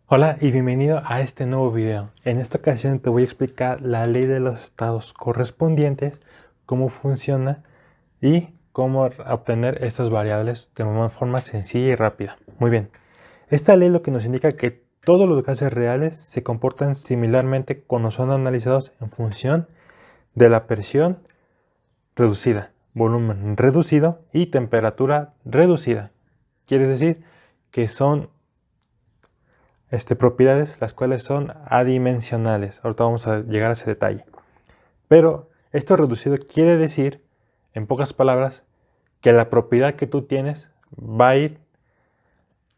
Hola y bienvenido a este nuevo video. En esta ocasión te voy a explicar la ley de los estados correspondientes, cómo funciona y cómo obtener estas variables de una forma sencilla y rápida. Muy bien, esta ley lo que nos indica que todos los gases reales se comportan similarmente cuando son analizados en función de la presión reducida, volumen reducido y temperatura reducida. Quiere decir que son propiedades las cuales son adimensionales. Ahorita vamos a llegar a ese detalle. Pero esto reducido quiere decir, en pocas palabras, que la propiedad que tú tienes va a ir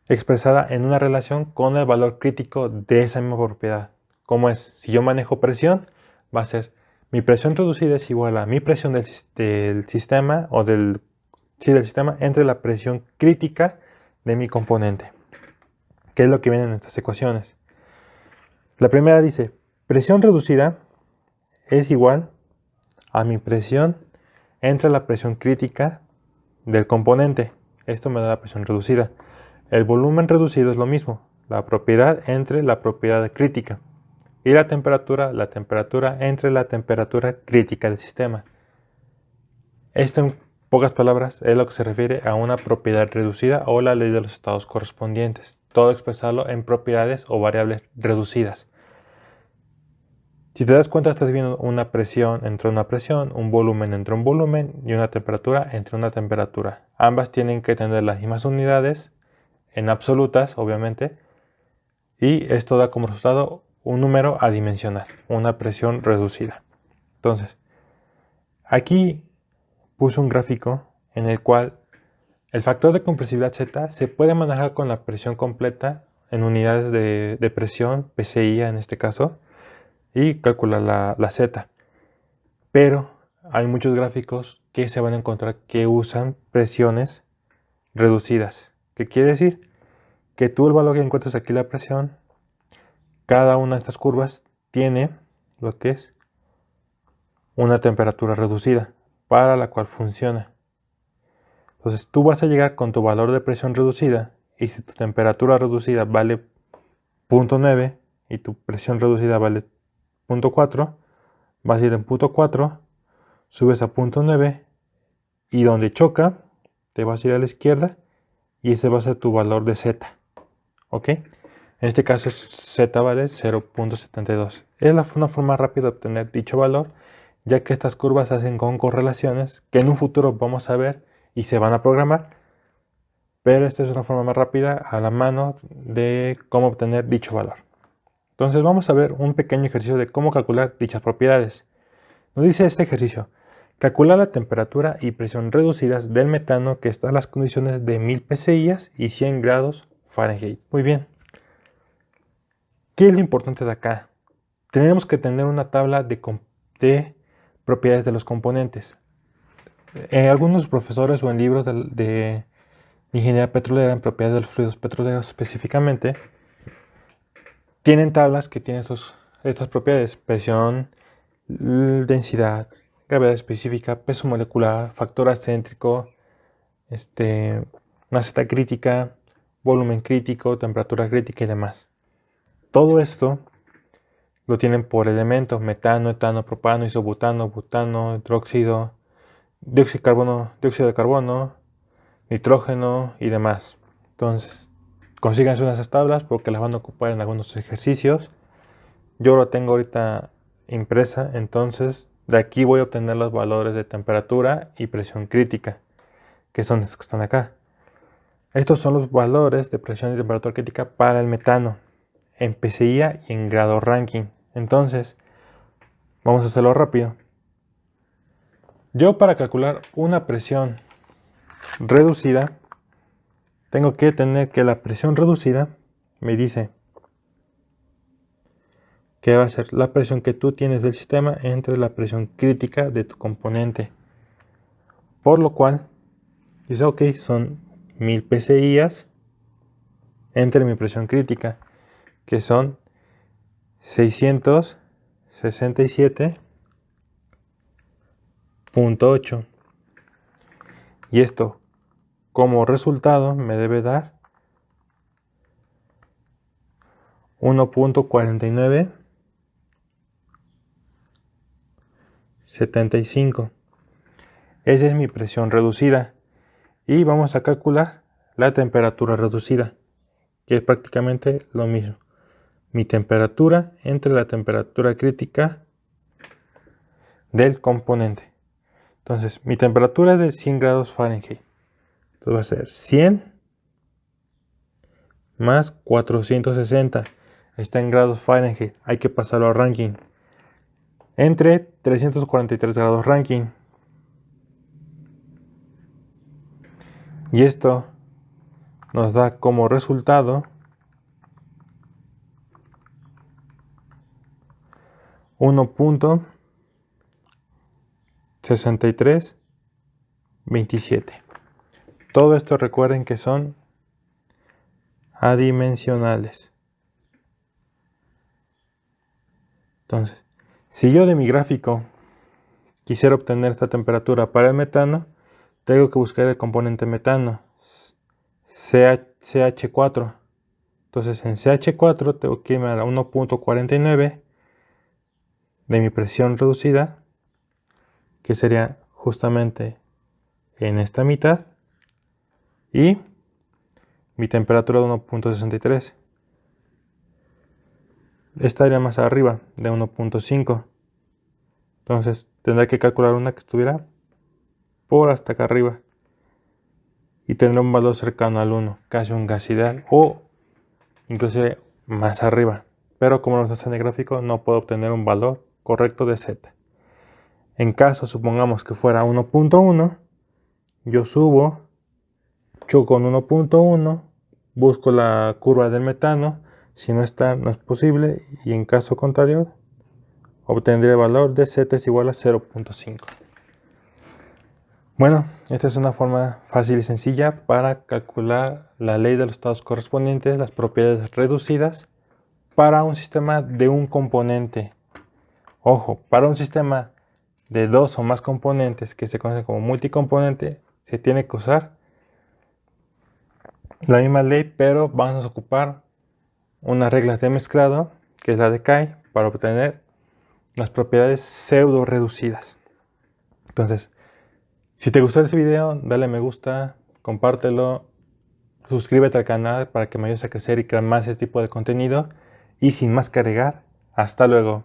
expresada en una relación con el valor crítico de esa misma propiedad. ¿Cómo es? Si yo manejo presión, va a ser mi presión reducida es igual a mi presión del sistema o del sistema entre la presión crítica de mi componente. ¿Qué es lo que viene en estas ecuaciones? La primera dice, presión reducida es igual a mi presión entre la presión crítica del componente. Esto me da la presión reducida. El volumen reducido es lo mismo, la propiedad entre la propiedad crítica. Y la temperatura entre la temperatura crítica del sistema. Esto en pocas palabras es lo que se refiere a una propiedad reducida o la ley de los estados correspondientes. Todo expresarlo en propiedades o variables reducidas. Si te das cuenta, estás viendo una presión entre una presión, un volumen entre un volumen y una temperatura entre una temperatura. Ambas tienen que tener las mismas unidades, en absolutas, obviamente, y esto da como resultado un número adimensional, una presión reducida. Entonces, aquí puse un gráfico en el cual el factor de compresibilidad Z se puede manejar con la presión completa en unidades de presión, PSI en este caso, y calcular la Z. Pero hay muchos gráficos que se van a encontrar que usan presiones reducidas. ¿Qué quiere decir? Que tú el valor que encuentras aquí, la presión, cada una de estas curvas tiene lo que es una temperatura reducida para la cual funciona. Entonces tú vas a llegar con tu valor de presión reducida y si tu temperatura reducida vale 0.9 y tu presión reducida vale 0.4, vas a ir en 0.4, subes a 0.9 y donde choca te vas a ir a la izquierda y ese va a ser tu valor de Z. ¿Ok? En este caso Z vale 0.72. Es una forma rápida de obtener dicho valor, ya que estas curvas se hacen con correlaciones que en un futuro vamos a ver y se van a programar. Pero esta es una forma más rápida a la mano de cómo obtener dicho valor. Entonces vamos a ver un pequeño ejercicio de cómo calcular dichas propiedades. Nos dice este ejercicio: calcular la temperatura y presión reducidas del metano que está en las condiciones de 1000 psi y 100 grados Fahrenheit. Muy bien. ¿Qué es lo importante de acá? Tenemos que tener una tabla de propiedades de los componentes. En algunos profesores o en libros de ingeniería petrolera, en propiedades de los fluidos petroleros específicamente, tienen tablas que tienen estas propiedades: presión, densidad, gravedad específica, peso molecular, factor acéntrico, masa crítica, volumen crítico, temperatura crítica y demás. Todo esto lo tienen por elementos: metano, etano, propano, isobutano, butano, hidróxido, dióxido de carbono, nitrógeno y demás. Entonces, consíganse unas tablas porque las van a ocupar en algunos ejercicios. Yo lo tengo ahorita impresa, entonces de aquí voy a obtener los valores de temperatura y presión crítica, que son estos que están acá. Estos son los valores de presión y temperatura crítica para el metano, en PSI y en grado Rankine. Entonces, vamos a hacerlo rápido. Yo, para calcular una presión reducida, tengo que tener que la presión reducida me dice que va a ser la presión que tú tienes del sistema entre la presión crítica de tu componente. Por lo cual, dice, ok, son 1000 psi entre mi presión crítica, que son 667.8. Y esto, como resultado, me debe dar 1.4975. Esa es mi presión reducida. Y vamos a calcular la temperatura reducida, que es prácticamente lo mismo. Mi temperatura entre la temperatura crítica del componente. Entonces, mi temperatura es de 100 grados Fahrenheit. Entonces va a ser 100 más 460. Está en grados Fahrenheit. Hay que pasarlo a Rankine. Entre 343 grados Rankine. Y esto nos da como resultado 1.6327. Todo esto recuerden que son adimensionales. Entonces, si yo de mi gráfico quisiera obtener esta temperatura para el metano, tengo que buscar el componente metano, CH4. Entonces en CH4 tengo que irme a la 1.49 de mi presión reducida, que sería justamente en esta mitad, y mi temperatura de 1.63. Estaría más arriba de 1.5. Entonces tendré que calcular una que estuviera por hasta acá arriba. Y tendrá un valor cercano al 1, casi un gas ideal, o inclusive más arriba. Pero como nos hace en el gráfico, no puedo obtener un valor correcto de Z. En caso, supongamos que fuera 1.1, yo subo, choco con 1.1, busco la curva del metano. Si no está, no es posible. Y en caso contrario, obtendré el valor de Z es igual a 0.5. Bueno, esta es una forma fácil y sencilla para calcular la ley de los estados correspondientes, las propiedades reducidas para un sistema de un componente. Ojo, para un sistema de dos o más componentes, que se conoce como multicomponente, se tiene que usar la misma ley, pero vamos a ocupar unas reglas de mezclado, que es la de Kay, para obtener las propiedades pseudo reducidas. Entonces, si te gustó este video, dale me gusta, compártelo, suscríbete al canal para que me ayudes a crecer y crear más este tipo de contenido. Y sin más que agregar, hasta luego.